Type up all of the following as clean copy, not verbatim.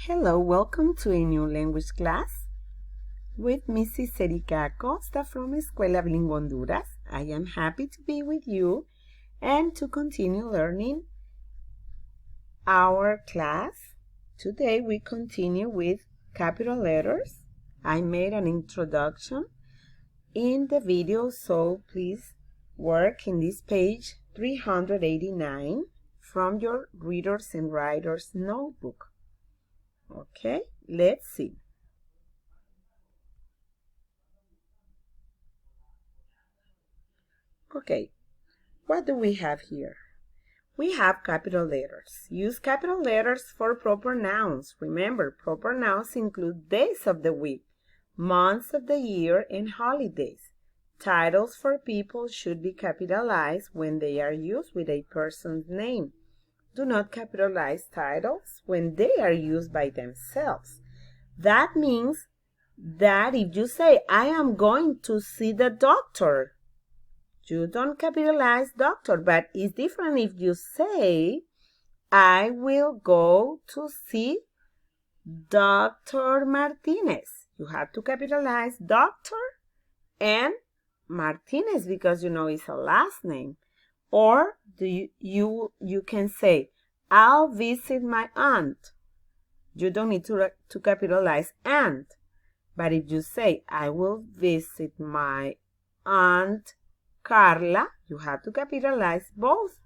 Hello, welcome to a new language class with Mrs. Erika Acosta from Escuela Bilingüe Honduras. I am happy to be with you and to continue learning our class. Today we continue with capital letters. I made an introduction in the video, so please work in this page 389 from your Readers and Writers notebook. Okay, let's see. Okay, what do we have here? We have capital letters. Use capital letters for proper nouns. Remember, proper nouns include days of the week, months of the year, and holidays. Titles for people should be capitalized when they are used with a person's name. Do not capitalize titles when they are used by themselves. That means that if you say, I am going to see the doctor, you don't capitalize doctor, but it's different if you say, I will go to see Dr. Martinez. You have to capitalize doctor and Martinez because you know it's a last name. Or you can say, I'll visit my aunt. You don't need to capitalize aunt. But if you say, I will visit my aunt Carla, you have to capitalize both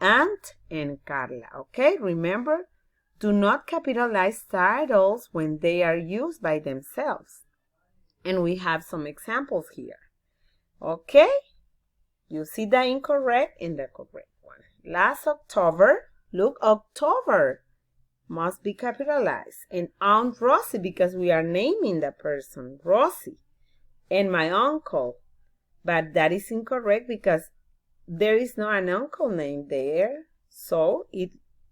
aunt and Carla. Okay, remember, do not capitalize titles when they are used by themselves. And we have some examples here. Okay, you see the incorrect and the correct one. Last October, look, October must be capitalized. And Aunt Rosie, because we are naming the person, Rosie. And my uncle. But that is incorrect because there is not an uncle named there. So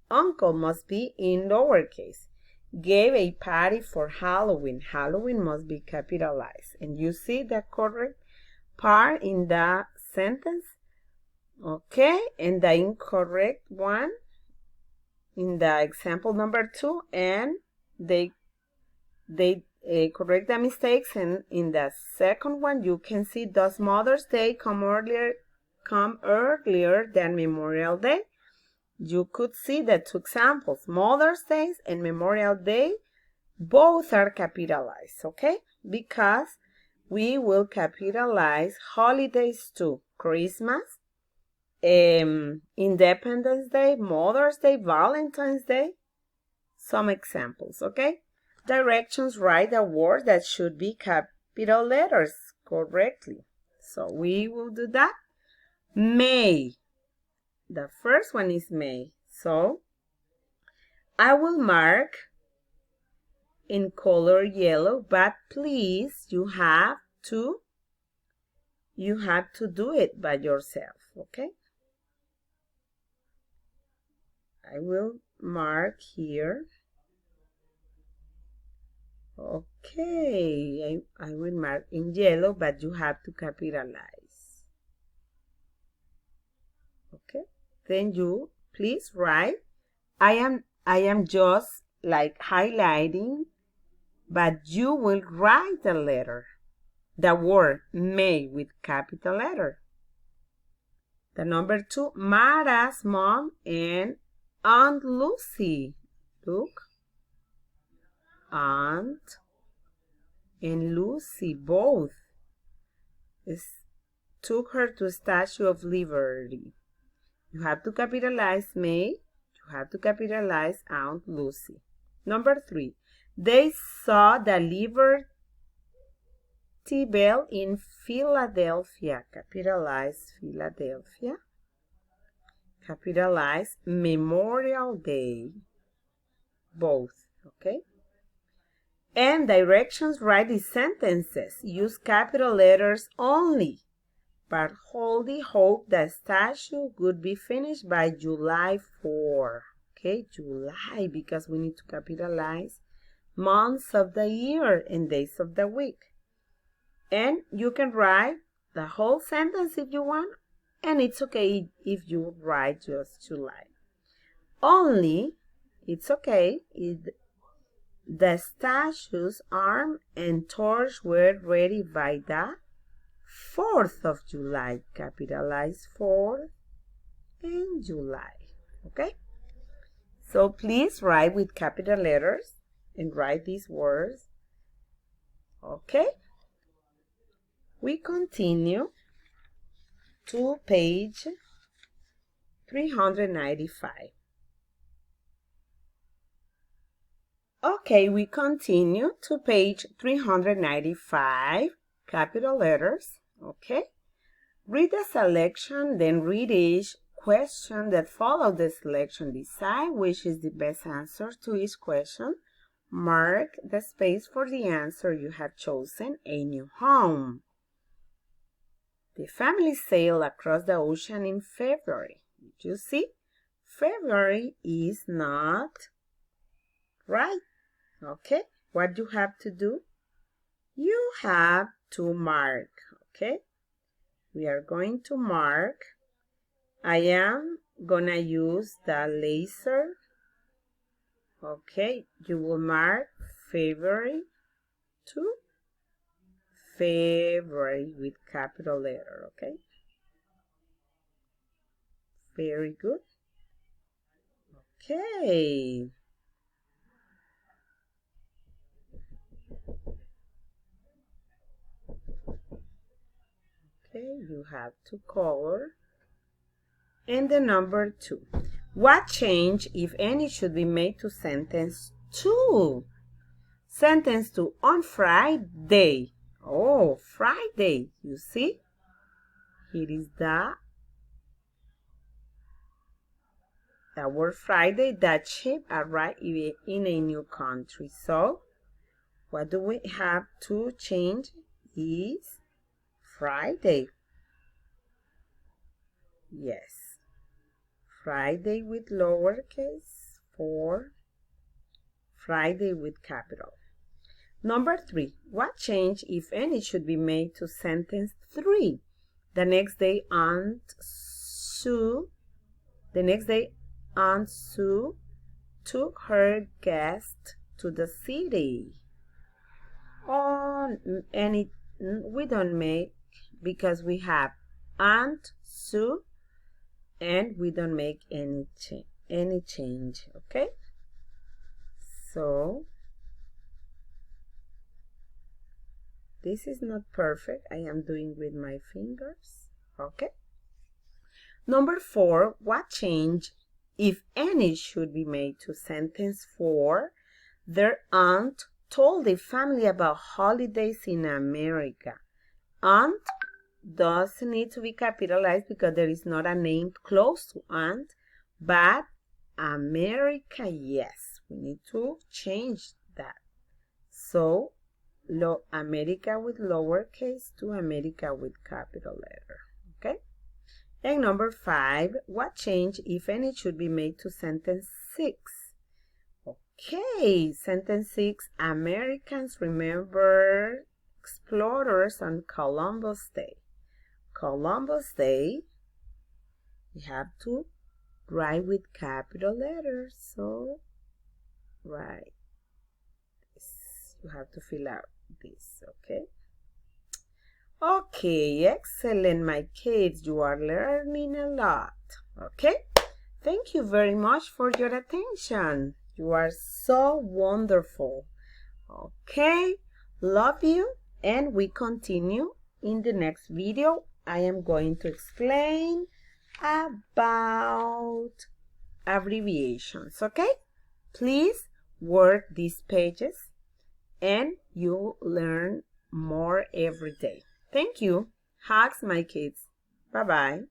uncle must be in lowercase. Gave a party for Halloween. Halloween must be capitalized. And you see the correct part in the sentence? Okay, and the incorrect one in the example number 2, and they correct the mistakes, and in the second one you can see, does Mother's Day come earlier than Memorial Day? You could see the two examples, Mother's Day and Memorial Day, both are capitalized, okay? Because we will capitalize holidays too. Christmas, Independence Day, Mother's Day, Valentine's Day. Some examples, okay? Directions, write a word that should be capital letters correctly. So we will do that. May. The first one is May. So I will mark in color yellow, but please you have to do it by yourself, okay? I will mark here. Okay, I will mark in yellow, but you have to capitalize. Okay, then you please write. I am just like highlighting, but you will write the letter, the word May with capital letter. The number 2, Mara's mom and Aunt Lucy. Look. Aunt and Lucy both took her to Statue of Liberty. You have to capitalize May. You have to capitalize Aunt Lucy. Number 3, they saw the Liberty Bell in Philadelphia. Capitalize Philadelphia. Capitalize Memorial Day. Both, okay? And directions, write the sentences. Use capital letters only. But Holdy hoped the statue would be finished by July 4. Okay, July, because we need to capitalize months of the year and days of the week. And you can write the whole sentence if you want. And it's okay if you write just July. Only, it's okay The statue's arm and torch were ready by the 4th of July. Capitalize 4th and July. Okay? So please write with capital letters and write these words. Okay? We continue to page 395. Okay, we continue to page 395, capital letters. Okay? Read the selection, then read each question that follow the selection. Decide which is the best answer to each question. Mark the space for the answer you have chosen. A new home. The family sailed across the ocean in February. Did you see? February is not right. Okay, what do you have to do? You have to mark. Okay, we are going to mark. I am gonna use the laser. Okay, you will mark February to February with capital letter. Okay, very good. Okay. Okay, you have to color. And the number 2. What change, if any, should be made to sentence 2? Sentence 2, on Friday. Oh, Friday. You see? Here is the word Friday. That ship arrived in a new country. So, what do we have to change is Friday. Yes. Friday with lowercase, for Friday with capital. Number 3. What change, if any, should be made to sentence 3? The next day, Aunt Sue took her guest to the city. Oh, and we don't make, because we have Aunt Sue, and we don't make any change. Okay, so this is not perfect. I am doing with my fingers. Okay, number 4. What change, if any, should be made to sentence 4? Their aunt told the family about holidays in America. Aunt doesn't need to be capitalized because there is not a name close to aunt, but America, yes, we need to change that. So America with lowercase to America with capital letter. Okay, and number 5, what change, if any, should be made to sentence 6? Okay, sentence 6, Americans remember explorers on Columbus Day. Columbus Day, you have to write with capital letters. So write this. You have to fill out this. Okay. Okay, excellent, my kids. You are learning a lot. Okay. Thank you very much for your attention. You are so wonderful. Okay. Love you. And we continue in the next video. I am going to explain about abbreviations, okay? Please work these pages and you learn more every day. Thank you. Hugs, my kids. Bye-bye.